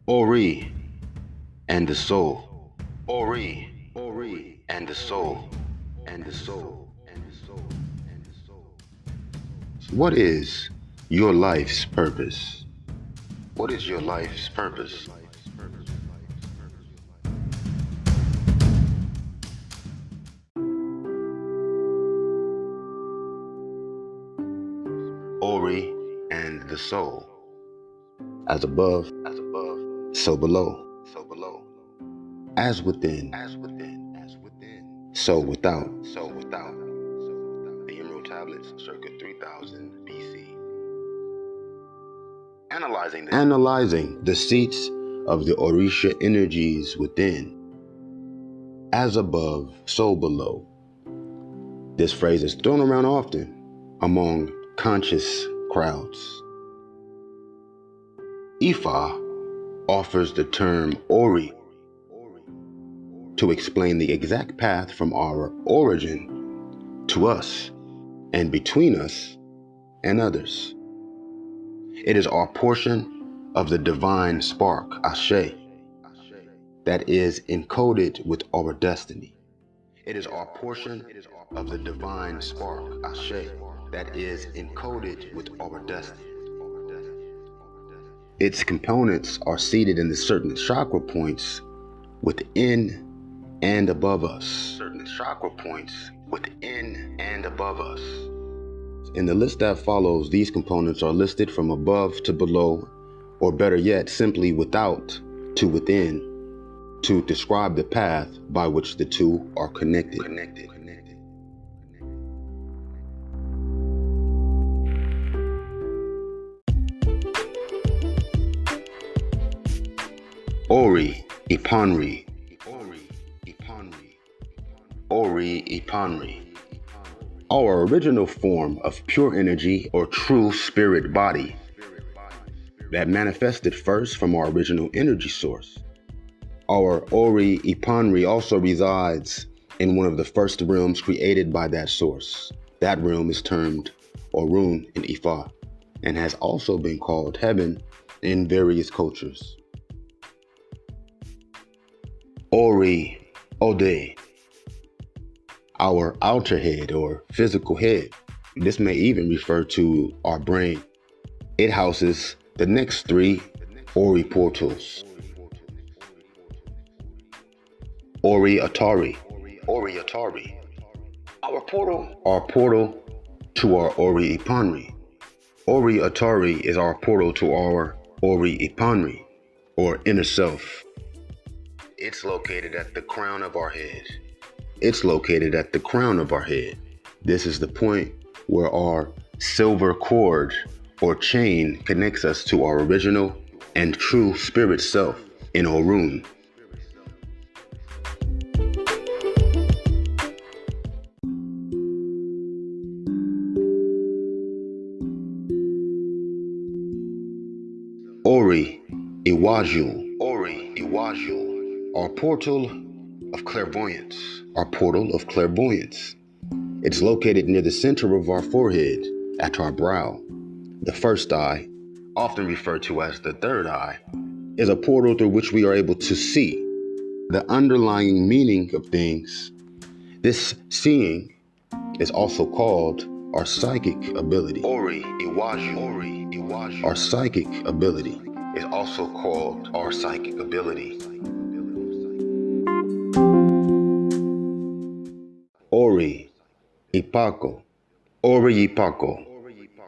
ORI and the soul. ORI and the soul. And the soul. And the soul. And the soul. What is your life's purpose? What is your life's purpose? ORI and the soul. As above, so below. As within, so without. The Emerald Tablets, circa 3000 BC. Analyzing the seats of the Orisha energies within. As above, so below. This phrase is thrown around often among conscious crowds. Ifa offers the term ORI to explain the exact path from our origin to us and between us and others. It is our portion of the divine spark, Ashe, that is encoded with our destiny. It is our portion of the divine spark, Ashe, that is encoded with our destiny. Its components are seated in the certain chakra points within and above us. In the list that follows, these components are listed from above to below, or better yet, simply without to within, to describe the path by which the two are connected. ORI INU. ORI INU. Our original form of pure energy or true spirit body that manifested first from our original energy source. Our ORI INU also resides in one of the first realms created by that source. That realm is termed Orun in Ifa and has also been called heaven in various cultures. ORI Ode, our outer head or physical head. This may even refer to our brain. It houses the next three ORI portals. ORI Atari. Our portal to our ORI INU. ORI Atari is our portal to our ORI INU, or inner self. It's located at the crown of our head. This is the point where our silver cord or chain connects us to our original and true spirit self in Orun. ORI INU. Our portal of clairvoyance. It's located near the center of our forehead, at our brow. The first eye, often referred to as the third eye, is a portal through which we are able to see the underlying meaning of things. This seeing is also called our psychic ability. Our psychic ability is also called our psychic ability. ORI IPACO,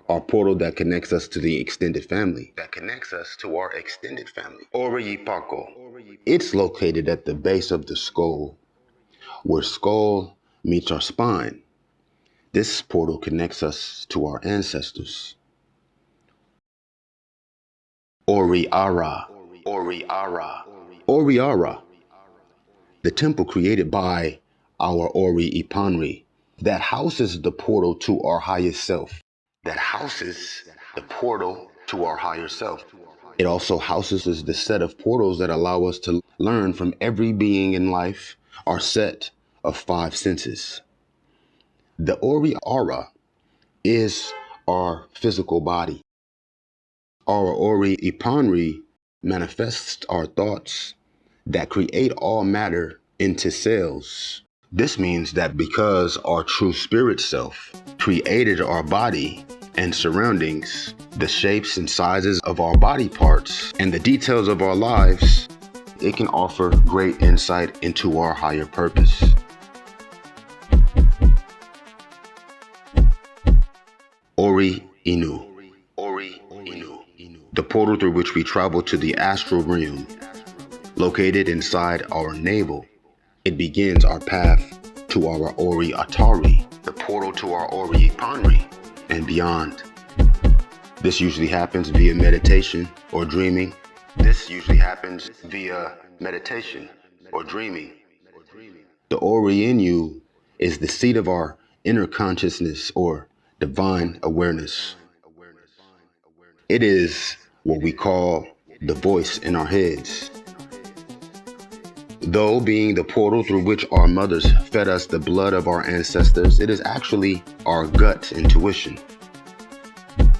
our portal that connects us to the extended family. ORI IPACO. It's located at the base of the skull, where skull meets our spine. This portal connects us to our ancestors. ORI Ara, the temple created by our ORI INU that houses the portal to our highest self. It also houses the set of portals that allow us to learn from every being in life, our set of five senses. The ORI Ara is our physical body. Our ORI INU manifests our thoughts that create all matter into cells. This means that because our true spirit self created our body and surroundings, the shapes and sizes of our body parts, and the details of our lives, it can offer great insight into our higher purpose. ORI INU. ORI INU. The portal through which we travel to the astral realm, located inside our navel. It begins our path to our ORI Atari, the portal to our ORI Panri, and beyond. This usually happens via meditation or dreaming. The ORI INU is the seat of our inner consciousness or divine awareness. It is what we call the voice in our heads. Though being the portal through which our mothers fed us the blood of our ancestors, it is actually our gut intuition.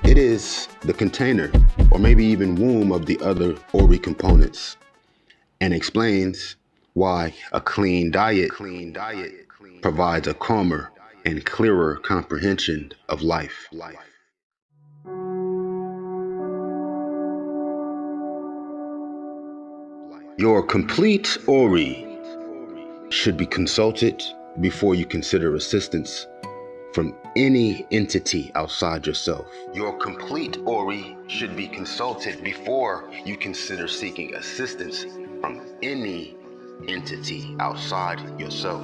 It is the container, or maybe even womb, of the other ORI components, and explains why a clean diet provides a calmer and clearer comprehension of life. Your complete ORI should be consulted before you consider assistance from any entity outside yourself. Your complete ORI should be consulted before you consider seeking assistance from any entity outside yourself.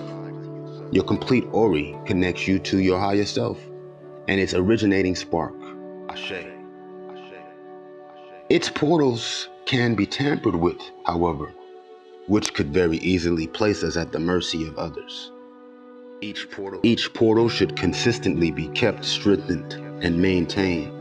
Your complete ORI connects you to your higher self and its originating spark, Ashe. Its portals can be tampered with, however, which could very easily place us at the mercy of others. Each portal should consistently be kept strengthened and maintained.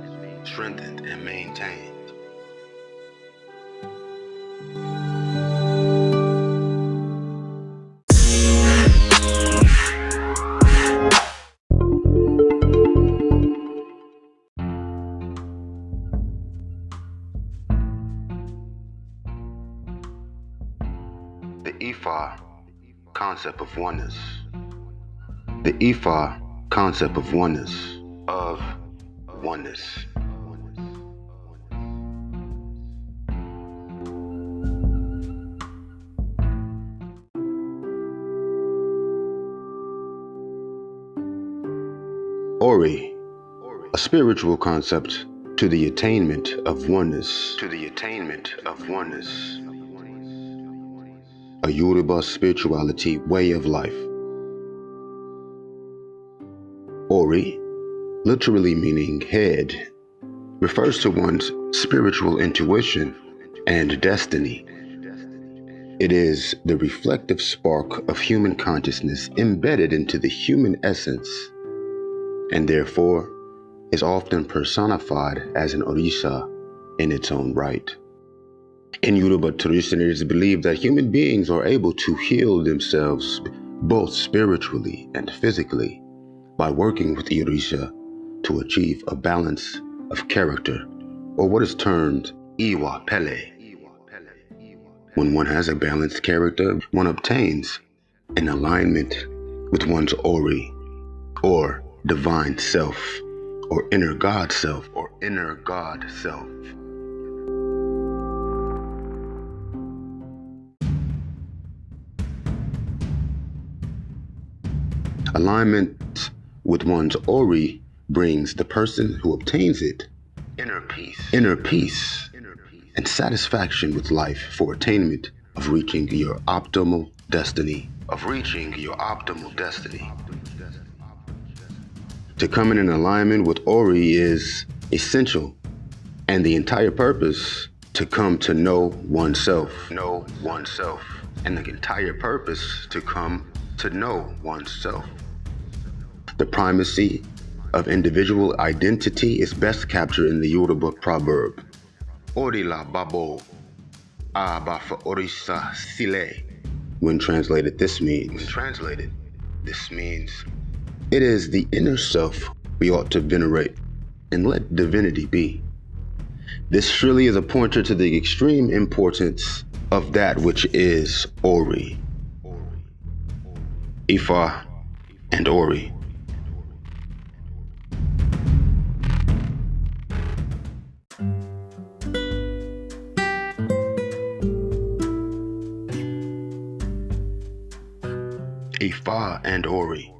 The Ifa concept of oneness. The Ifa concept of oneness. ORI, a spiritual concept to the attainment of oneness. A Yoruba spirituality way of life. ORI, literally meaning head, refers to one's spiritual intuition and destiny. It is the reflective spark of human consciousness embedded into the human essence, and therefore is often personified as an Orisha in its own right. In Yoruba tradition, it is believed that human beings are able to heal themselves both spiritually and physically by working with the Orisha to achieve a balance of character, or what is termed Iwa Pele. When one has a balanced character, one obtains an alignment with one's ORI, or divine self, or inner God self, Alignment with one's ORI brings the person who obtains it inner peace and satisfaction with life for attainment of reaching your optimal destiny. To come in alignment with ORI is essential, and the entire purpose to come to know oneself. The primacy of individual identity is best captured in the Yoruba proverb, Orila Babo, Abafa Orisa Sile. When translated, this means, it is the inner self we ought to venerate and let divinity be. This surely is a pointer to the extreme importance of that which is Ori. Ifa and Ori. Ifa and Ori.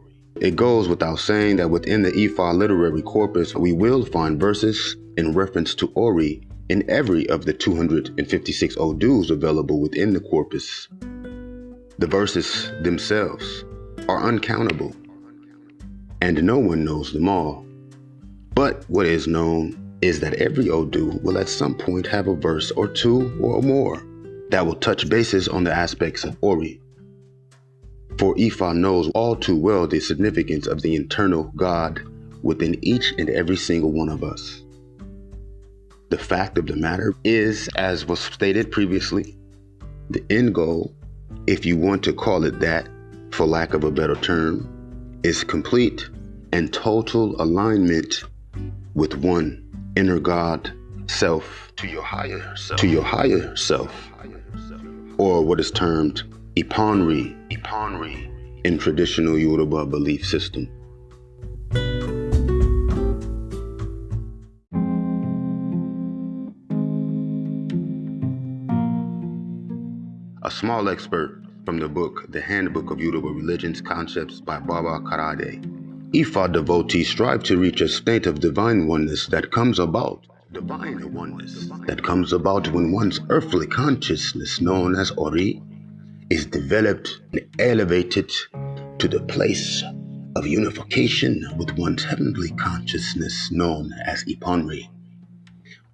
It goes without saying that within the Ifa literary corpus, we will find verses in reference to Ori in every of the 256 Odus available within the corpus. The verses themselves are uncountable, and no one knows them all. But what is known is that every Odu will at some point have a verse or two or more that will touch bases on the aspects of Ori. For Ifa knows all too well the significance of the internal God within each and every single one of us. The fact of the matter is, as was stated previously, the end goal, if you want to call it that, for lack of a better term, is complete and total alignment with one inner God, self, to your higher self, or what is termed Ipanri in traditional Yoruba belief system. A small expert from the book, The Handbook of Yoruba Religions Concepts by Baba Karade. Ifa devotees strive to reach a state of divine oneness that comes about when one's earthly consciousness, known as Ori, is developed and elevated to the place of unification with one's heavenly consciousness, known as Ipanri.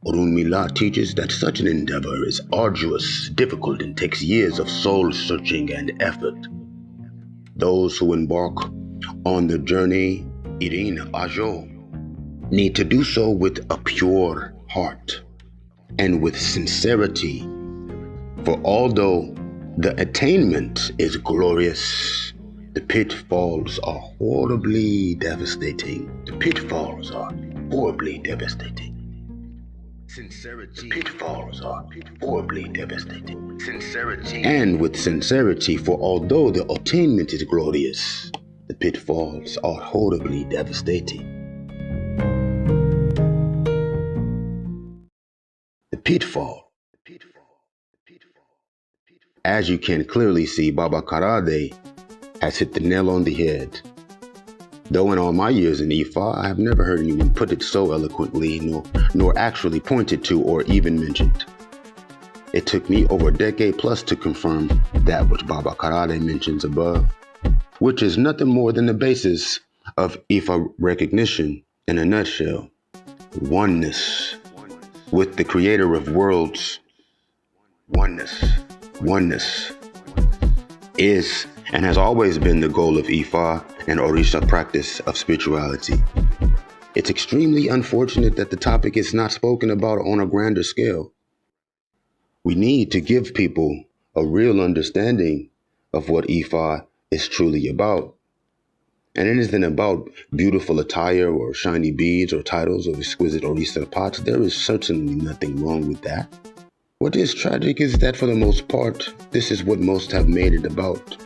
Orunmila teaches that such an endeavor is arduous, difficult, and takes years of soul-searching and effort. Those who embark on the journey, Irin Ajo, need to do so with a pure heart and with sincerity. For although the attainment is glorious, the pitfalls are horribly devastating. And with sincerity, for although the attainment is glorious, the pitfalls are horribly devastating. The pitfall. As you can clearly see, Baba Karade has hit the nail on the head. Though in all my years in Ifa, I have never heard anyone put it so eloquently, nor actually pointed to or even mentioned. It took me over a decade plus to confirm that which Baba Karade mentions above, which is nothing more than the basis of Ifa recognition in a nutshell. Oneness with the creator of worlds. Oneness is and has always been the goal of Ifa and Orisha practice of spirituality. It's extremely unfortunate that the topic is not spoken about on a grander scale. We need to give people a real understanding of what Ifa is truly about. And it isn't about beautiful attire or shiny beads or titles or exquisite Orisa pots. There is certainly nothing wrong with that. What is tragic is that for the most part, this is what most have made it about.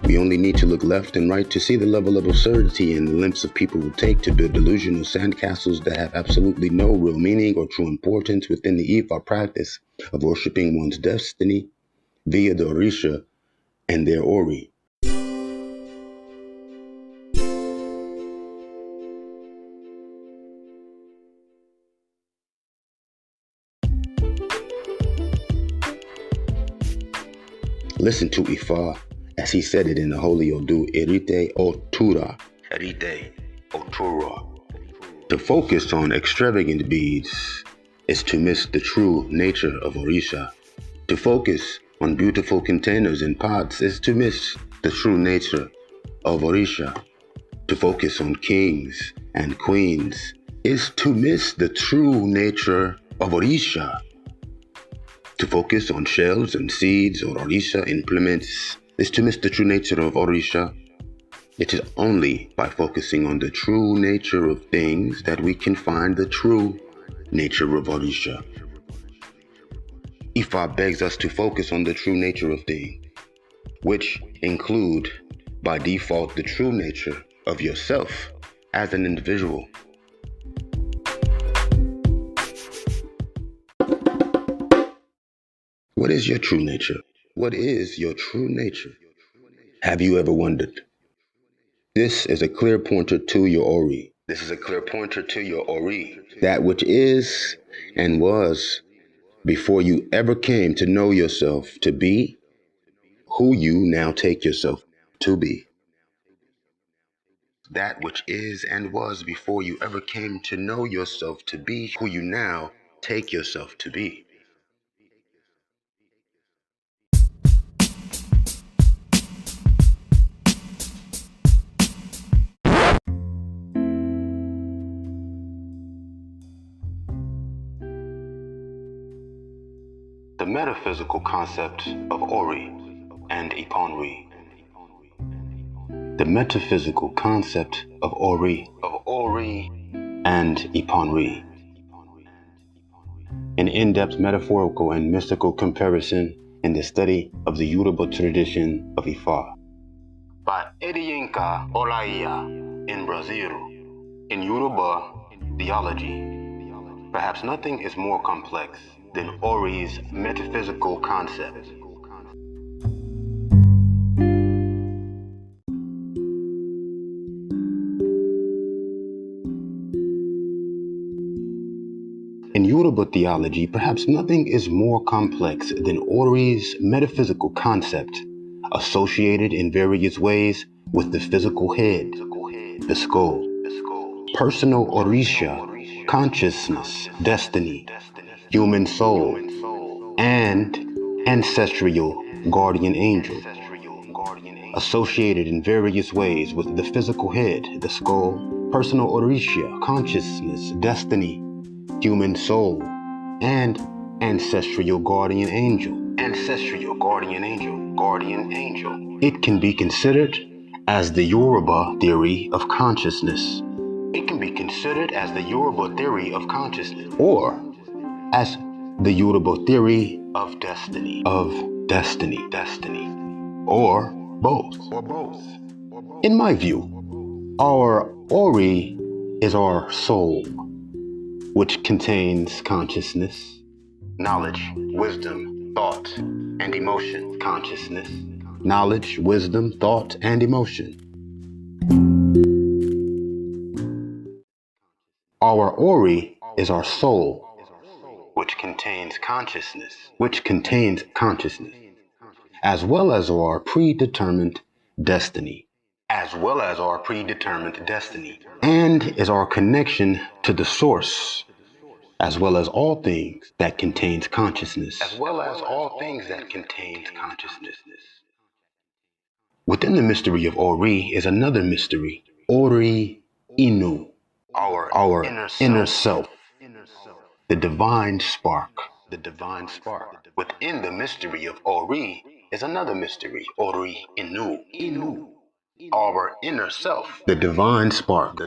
We only need to look left and right to see the level of absurdity and the lengths of people will take to build delusional sandcastles that have absolutely no real meaning or true importance within the Ifa practice of worshiping one's destiny via the Orisha and their Ori. Listen to Ifa as he said it in the Holy Odu, Erite Otura. To focus on extravagant beads is to miss the true nature of Orisha. To focus on beautiful containers and pots is to miss the true nature of Orisha. To focus on kings and queens is to miss the true nature of Orisha. To focus on shells and seeds or Orisha implements is to miss the true nature of Orisha. It is only by focusing on the true nature of things that we can find the true nature of Orisha. Ifa begs us to focus on the true nature of things, which include, by default, the true nature of yourself as an individual. What is your true nature? What is your true nature? Have you ever wondered? This is a clear pointer to your Ori. This is a clear pointer to your Ori. That which is and was before you ever came to know yourself to be who you now take yourself to be. That which is and was before you ever came to know yourself to be who you now take yourself to be. The metaphysical concept of Ori and Iponri. The metaphysical concept of Ori and Iponri. An in-depth metaphorical and mystical comparison in the study of the Yoruba tradition of Ifa. By Ediyinka Olaiya in Brazil. In Yoruba theology, perhaps nothing is more complex than Ori's metaphysical concept. In Yoruba theology, perhaps nothing is more complex than Ori's metaphysical concept, associated in various ways with the physical head, the skull, personal Orisha, consciousness, destiny, human soul, and ancestral guardian angel, associated in various ways with the physical head, the skull, personal Orisha, consciousness, destiny, human soul, and ancestral guardian angel. Guardian angel. It can be considered as the Yoruba theory of consciousness. Or as the Yoruba theory of destiny. Or both. In my view, our Ori is our soul, which contains consciousness, knowledge, wisdom, thought, and emotion. Consciousness, knowledge, wisdom, thought, and emotion. Our Ori is our soul, which contains consciousness, as well as our predetermined destiny, and is our connection to the source, as well as all things that contains consciousness. Within the mystery of Ori is another mystery, ORI INU, our inner self, the divine spark. Within the mystery of Ori is another mystery, ORI INU, our inner self, the divine spark.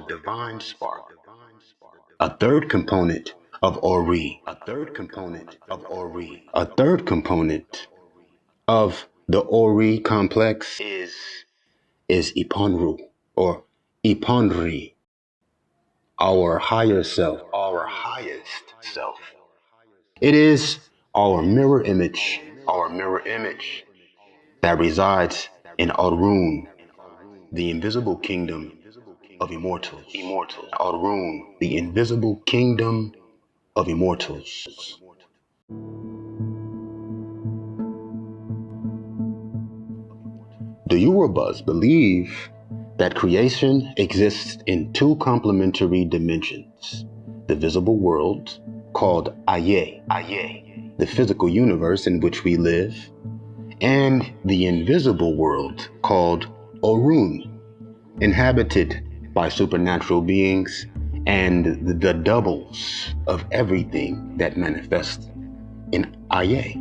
A third component of Ori, a third component of the Ori complex is Iponru, or Iponri, our higher self, our highest self. It is our mirror image that resides in Orun, the invisible kingdom of immortals. Orun, the invisible kingdom of immortals. The Yorubas believe that creation exists in two complementary dimensions: the visible world, called Aye, the physical universe in which we live, and the invisible world, called Orun, inhabited by supernatural beings and the doubles of everything that manifests in Aye.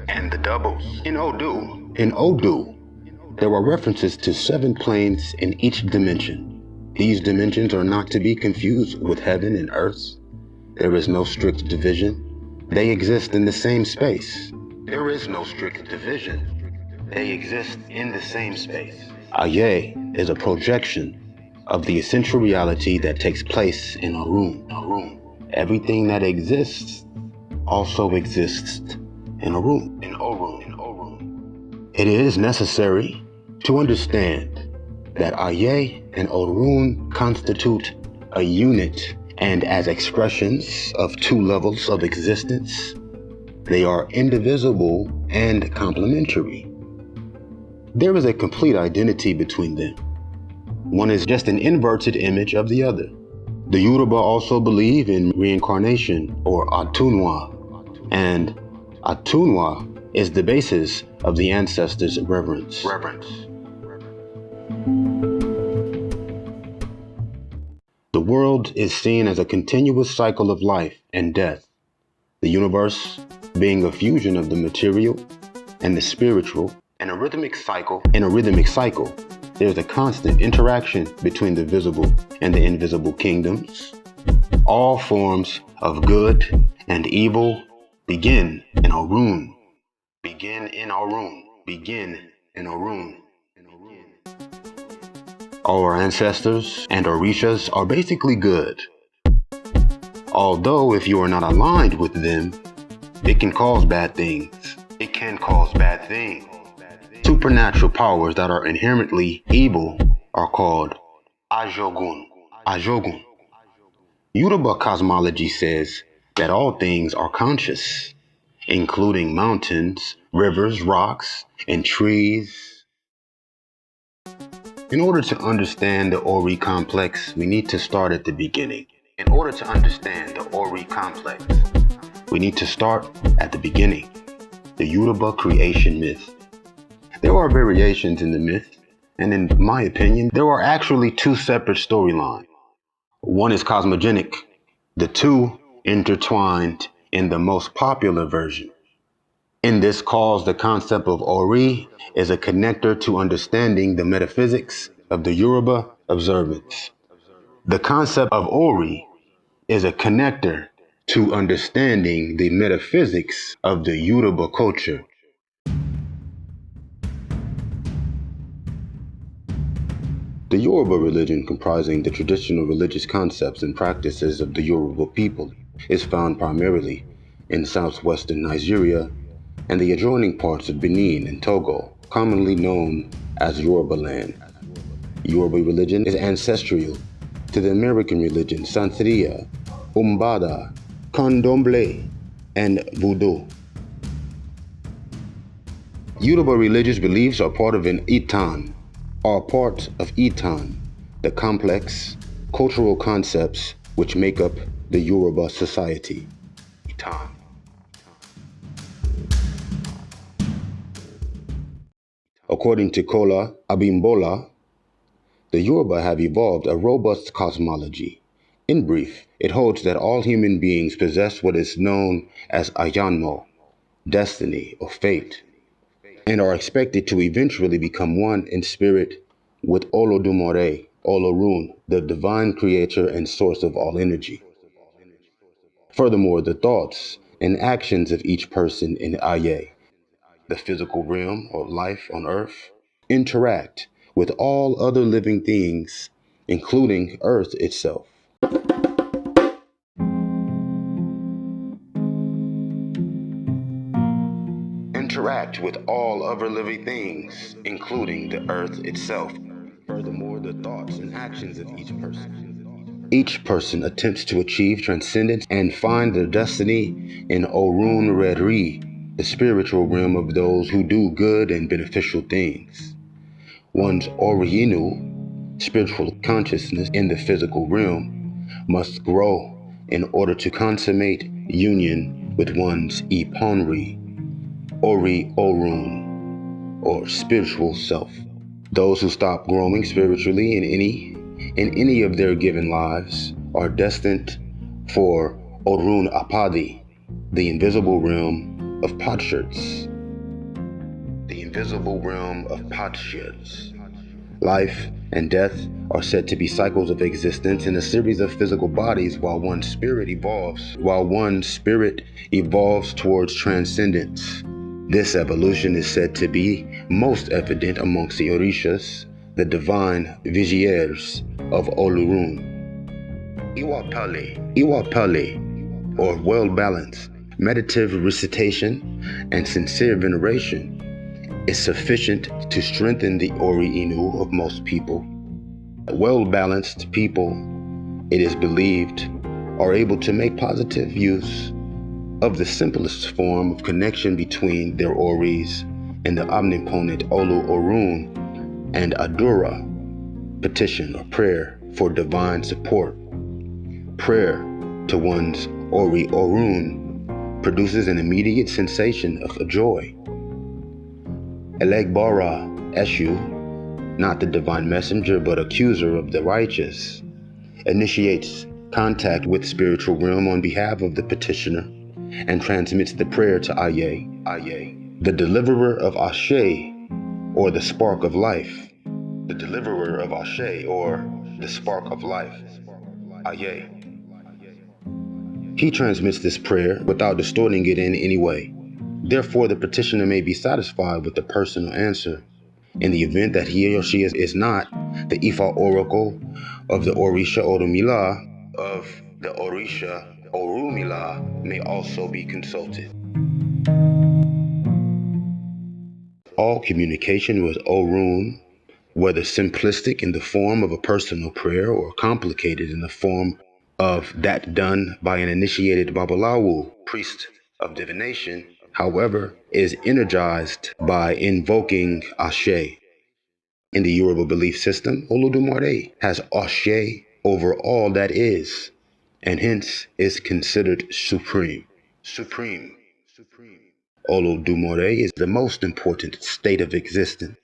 And the doubles. In Odu, there are references to 7 planes in each dimension. These dimensions are not to be confused with heaven and earth. There is no strict division. They exist in the same space. There is no strict division. They exist in the same space. Aye is a projection of the essential reality that takes place in a room. Everything that exists also exists in a room. It is necessary to understand that Aye and Orun constitute a unit, and as expressions of two levels of existence, they are indivisible and complementary. There is a complete identity between them. One is just an inverted image of the other. The Yoruba also believe in reincarnation, or Atunwa, and Atunwa is the basis of the ancestors' reverence. The world is seen as a continuous cycle of life and death, the universe being a fusion of the material and the spiritual. In a rhythmic cycle, there's a constant interaction between the visible and the invisible kingdoms. All forms of good and evil begin in Orun. Our ancestors and orishas are basically good. Although if you are not aligned with them, it can cause bad things. Supernatural powers that are inherently evil are called Ajogun. Yoruba cosmology says that all things are conscious, including mountains, rivers, rocks, and trees. In order to understand the Ori complex, we need to start at the beginning. The Yoruba creation myth. There are variations in the myth, and in my opinion, there are actually two separate storylines. One is cosmogenic, the two intertwined in the most popular version. In this cause, the concept of Ori is a connector to understanding the metaphysics of the Yoruba observance. The concept of Ori is a connector to understanding the metaphysics of the Yoruba culture. The Yoruba religion, comprising the traditional religious concepts and practices of the Yoruba people, is found primarily in southwestern Nigeria and the adjoining parts of Benin and Togo, commonly known as Yoruba land. Yoruba religion is ancestral to the American religions Santeria, Umbada, Candomblé, and Voodoo. Yoruba religious beliefs are part of Itan, the complex cultural concepts which make up the Yoruba society. Itan. According to Kola Abimbola, the Yoruba have evolved a robust cosmology. In brief, it holds that all human beings possess what is known as Ayanmo, destiny or fate, and are expected to eventually become one in spirit with Olodumare, Olorun, the divine creator and source of all energy. Furthermore, the thoughts and actions of each person in Aye, the physical realm or life on earth, interact with all other living things, including Earth itself. Furthermore, the thoughts and actions of each person. Each person attempts to achieve transcendence and find their destiny in Orun Redri, the spiritual realm of those who do good and beneficial things. One's ORI INU, spiritual consciousness in the physical realm, must grow in order to consummate union with one's Iponri, Ori Orun, or spiritual self. Those who stop growing spiritually in any of their given lives are destined for Orun Apadi, the invisible realm of potsherds. Life and death are said to be cycles of existence in a series of physical bodies while one spirit evolves towards transcendence. This evolution is said to be most evident amongst the Orishas, the divine viziers of Olorun. Iwapale, or well-balanced, meditative recitation and sincere veneration is sufficient to strengthen the ORI INU of most people. Well-balanced people, it is believed, are able to make positive use of the simplest form of connection between their Oris and the omnipotent Olu Orun and Adura, petition or prayer for divine support. Prayer to one's Ori Orun produces an immediate sensation of joy. Elegbara Eshu, not the divine messenger but accuser of the righteous, initiates contact with spiritual realm on behalf of the petitioner and transmits the prayer to Aye, the deliverer of Ashe, or the spark of life. The deliverer of Ashe, or the spark of life. Aye. He transmits this prayer without distorting it in any way. Therefore, the petitioner may be satisfied with the personal answer. In the event that he or she is not, the Ifa oracle of the Orisha Orumila may also be consulted. All communication with Orun, whether simplistic in the form of a personal prayer or complicated in the form of that done by an initiated Babalawo, priest of divination, however, is energized by invoking Ashe. In the Yoruba belief system, Olodumare has Ashe over all that is, and hence is considered supreme. Olodumare is the most important state of existence.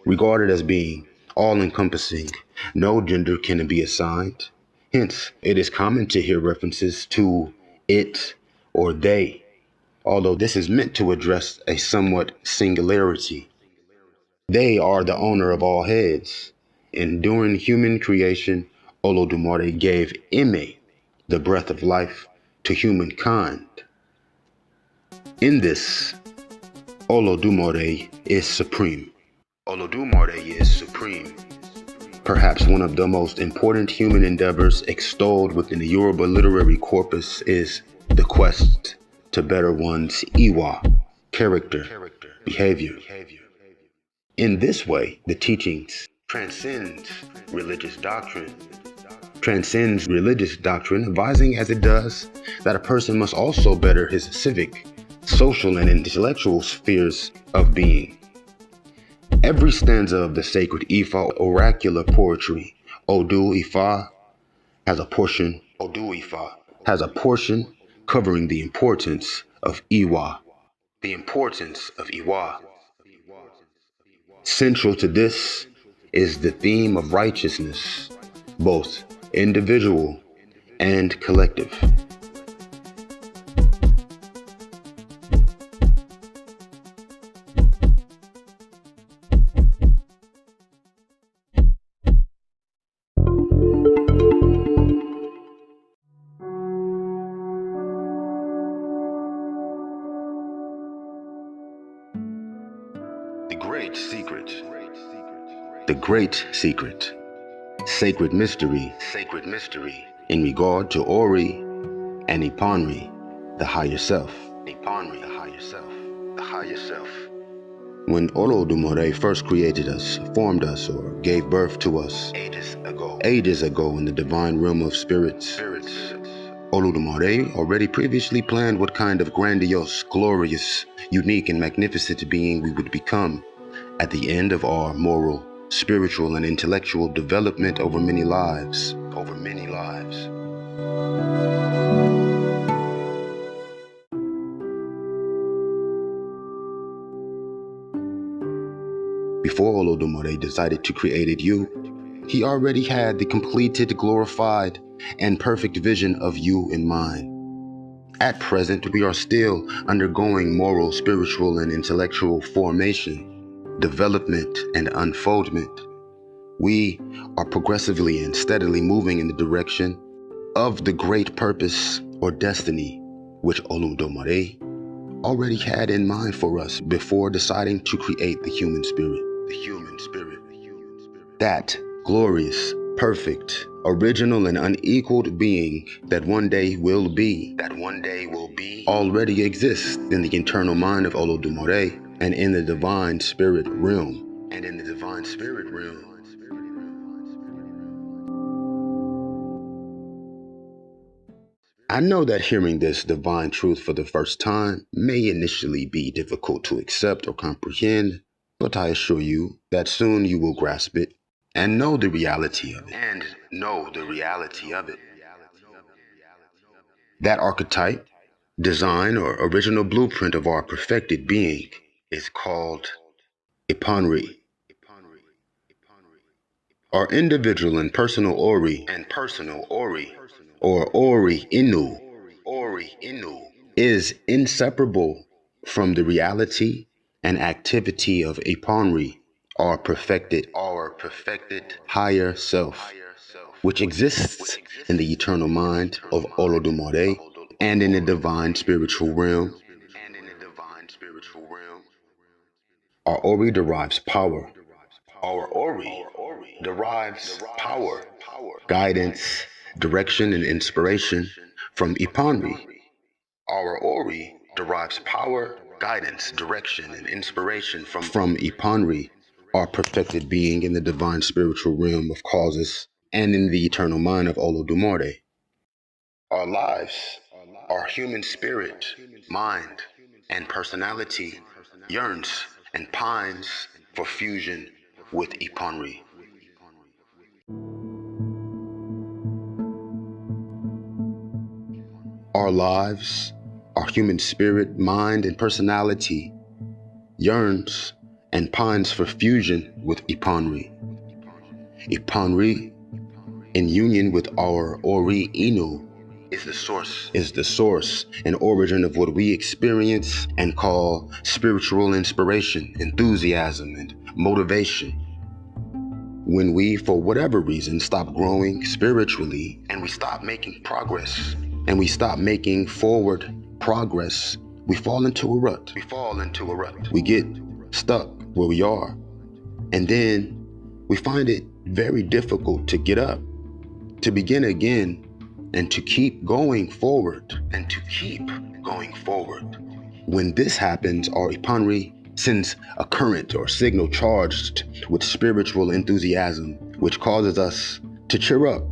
Regarded as being all-encompassing, no gender can be assigned. Hence, it is common to hear references to it or they, although this is meant to address a somewhat singularity. They are the owner of all heads, and during human creation, Olodumare gave Ime, the breath of life, to humankind. In this, Olodumare is supreme. Perhaps one of the most important human endeavors extolled within the Yoruba literary corpus is the quest to better one's Iwa, character, behavior. In this way, the teachings transcends religious doctrine, advising as it does that a person must also better his civic, social, and intellectual spheres of being. Every stanza of the sacred Ifa oracular poetry, Odu Ifa, has a portion covering the importance of Iwa. Central to this is the theme of righteousness, both individual and collective. The great secret, sacred mystery, in regard to Ori and Ipanri, the higher self. When Olodumare first created us, formed us, or gave birth to us, ages ago in the divine realm of spirits, Olodumare already previously planned what kind of grandiose, glorious, unique, and magnificent being we would become at the end of our moral, spiritual, and intellectual development over many lives. Before Olodumare decided to create you, he already had the completed, glorified, and perfect vision of you in mind. At present, we are still undergoing moral, spiritual, and intellectual formation, development, and unfoldment. We are progressively and steadily moving in the direction of the great purpose or destiny which Oludumare already had in mind for us before deciding to create the human spirit. That glorious, perfect, original, and unequaled being that one day will be, already exists in the internal mind of Olodumare and in the divine spirit realm. I know that hearing this divine truth for the first time may initially be difficult to accept or comprehend, but I assure you that soon you will grasp it and know the reality of it. That archetype, design, or original blueprint of our perfected being is called Ipanri. Our individual and personal Ori, or Ori INU, is inseparable from the reality and activity of Ipanri, our perfected higher self, which exists in the eternal mind of Olodumare and in the divine spiritual realm. Our Ori derives power. Guidance, direction, and inspiration from Ipanri. Our Ori derives power, guidance, direction, and inspiration from Ipanri, our perfected being in the divine spiritual realm of causes and in the eternal mind of Olodumare. Our lives, our human spirit, mind, and personality yearns and pines for fusion with Ipanri. Our lives, our human spirit, mind, and personality yearns and pines for fusion with Ipanri. Ipanri, in union with our Ori INU, is the source and origin of what we experience and call spiritual inspiration, enthusiasm, and motivation. When we, for whatever reason, stop growing spiritually and we stop making progress and we stop making forward progress, we fall into a rut. We get stuck where we are. And then we find it very difficult to get up, to begin again, and to keep going forward. When this happens, our Ipanri sends a current or signal charged with spiritual enthusiasm, which causes us to cheer up.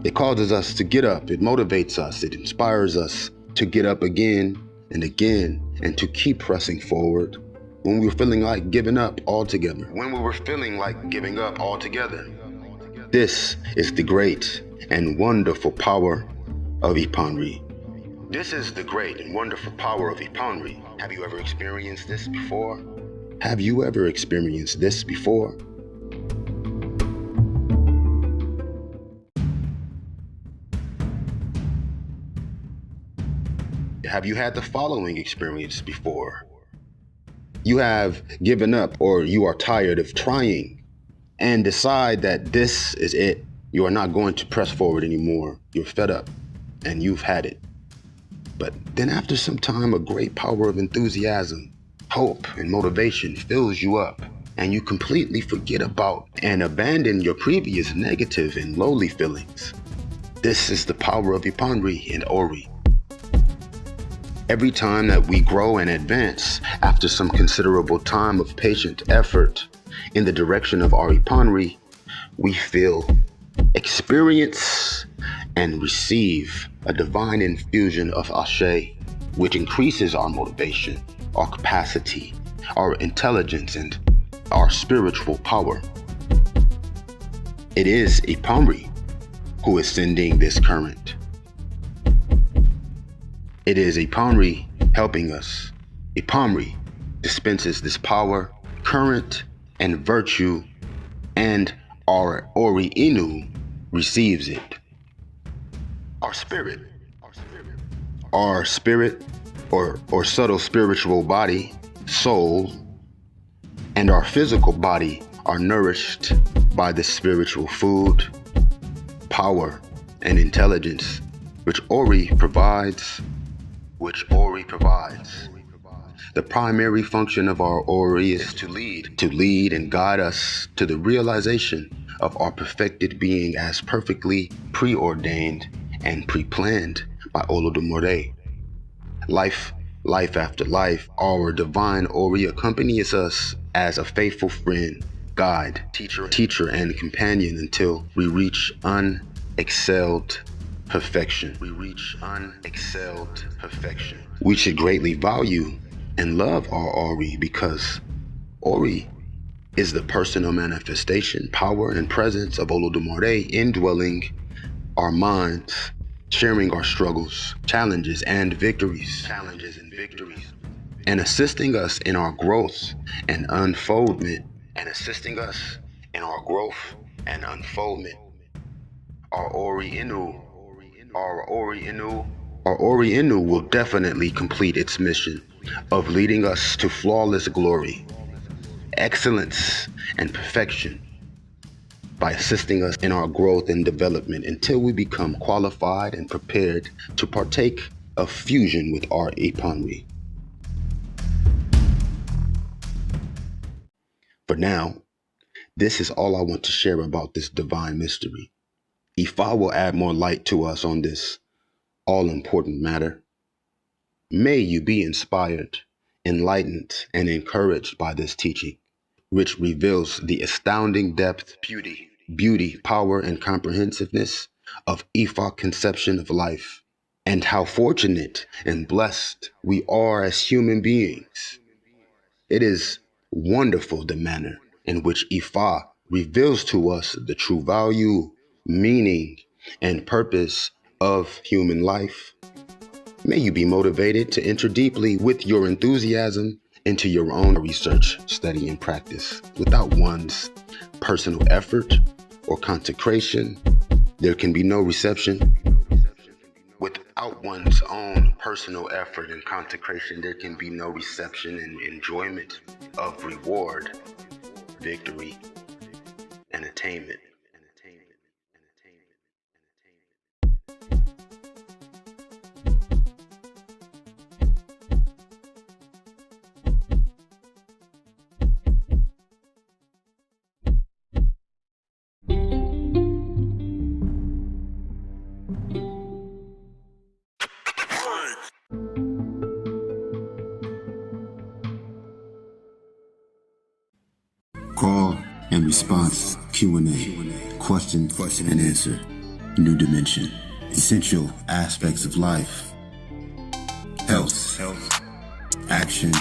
It causes us to get up. It motivates us. It inspires us to get up again and again and to keep pressing forward when we're feeling like giving up altogether. This is the great and wonderful power of Ipanri. Have you ever experienced this before? Have you had the following experience before? You have given up, or you are tired of trying and decide that this is it. You are not going to press forward anymore. You're fed up and you've had it. But then after some time, a great power of enthusiasm, hope, and motivation fills you up, and you completely forget about and abandon your previous negative and lowly feelings. This is the power of Ipanri and Ori. Every time that we grow and advance after some considerable time of patient effort in the direction of our Ipanri, we feel, experience, and receive a divine infusion of Ashe, which increases our motivation, our capacity, our intelligence, and our spiritual power. It is Ipanri who is sending this current. It is Ipanri helping us. Ipanri dispenses this power, current, and virtue, and our Ori INU receives it. Our spirit, Our spirit or subtle spiritual body, soul, and our physical body are nourished by the spiritual food, power, and intelligence which ORI provides. The primary function of our ORI is to lead and guide us to the realization of our perfected being as perfectly preordained and pre-planned by Olodumare. Life after life, our divine ORI accompanies us as a faithful friend, guide, teacher, and companion until we reach unexcelled perfection. We should greatly value and love our ORI because ORI is the personal manifestation, power, and presence of Olodumare indwelling our minds, sharing our struggles, challenges, and victories, and assisting us in our growth and unfoldment. Our ORI INU will definitely complete its mission of leading us to flawless glory, excellence, and perfection by assisting us in our growth and development until we become qualified and prepared to partake of fusion with our Ipanwi. For now, this is all I want to share about this divine mystery. Ifa will add more light to us on this all-important matter. May you be inspired, enlightened, and encouraged by this teaching, which reveals the astounding depth, beauty, power, and comprehensiveness of Ifa conception of life, and how fortunate and blessed we are as human beings. It is wonderful the manner in which Ifa reveals to us the true value, meaning, and purpose of human life. May you be motivated to enter deeply with your enthusiasm into your own research, study, and practice. Without one's personal effort or consecration, there can be no reception. Without one's own personal effort and consecration, there can be no reception and enjoyment of reward, victory, and attainment. Call and response Q&A, question and answer, new dimension, essential aspects of life, health, action,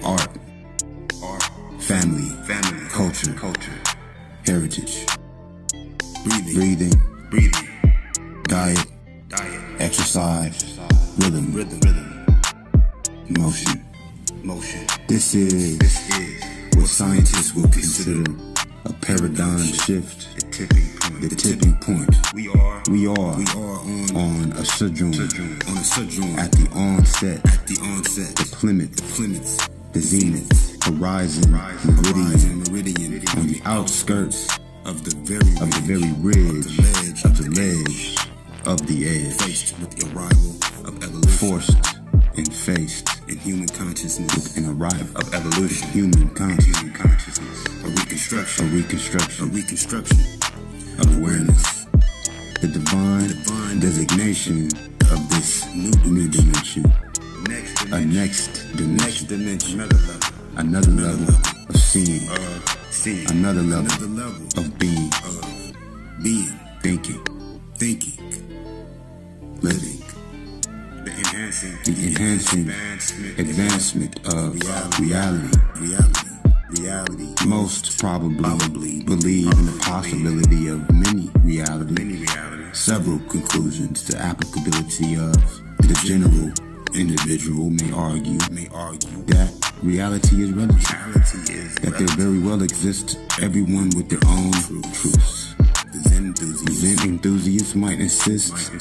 art, family, culture, heritage, breathing, diet, exercise, rhythm, motion. This is what scientists will consider a paradigm shift, the tipping point. We are on a sojourn, at the onset, the plinth, the zenith, horizon, meridian, on the outskirts of the very ridge, of the ledge, of the edge, faced with the arrival of evolution, forced and faced in human consciousness with an arrival of evolution, human consciousness, a reconstruction of awareness, the divine designation of this new dimension, a next dimension, another level of seeing, another level of being, thinking, living. The enhancing advancement of reality. Most probably believe in the possibility of many realities. Several conclusions. The applicability of the general individual may argue that reality is relative, that there very well exists everyone with their own truths. The Enthusiasts might insist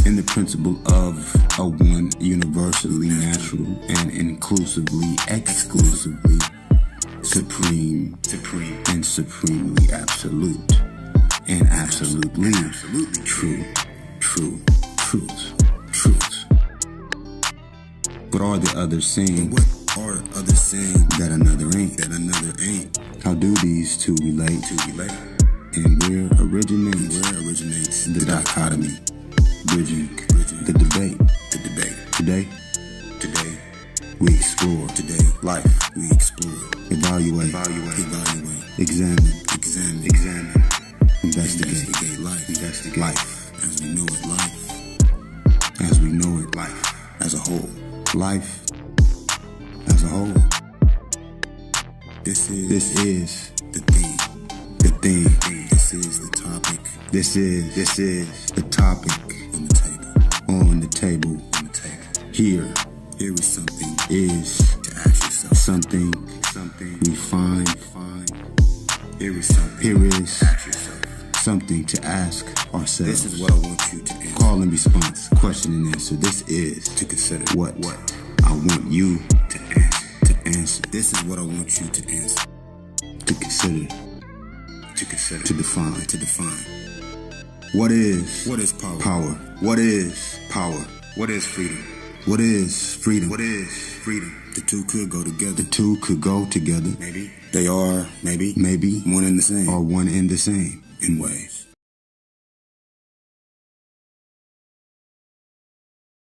in the principle of a one universally natural and inclusively, exclusively supreme, and supremely absolute, and absolutely truth. But are the others saying that another ain't? How do these two relate? And where originates the dichotomy, bridging the debate. Today we explore. Life we explore. Evaluate. Examine. Investigate life as we know it. Life as a whole. Life as a whole. This is the theme. This is the topic. This is the topic on the table. Here is something to ask yourself. Something we find. Here is ask yourself. Something to ask ourselves. This is what I want you to answer. Call and response, question and answer. This is to consider what I want you to answer. This is what I want you to answer. To consider. To define. What is power? What is power? What is freedom? What is freedom? The two could go together. Maybe. They are maybe one and the same. Or one and the same in ways.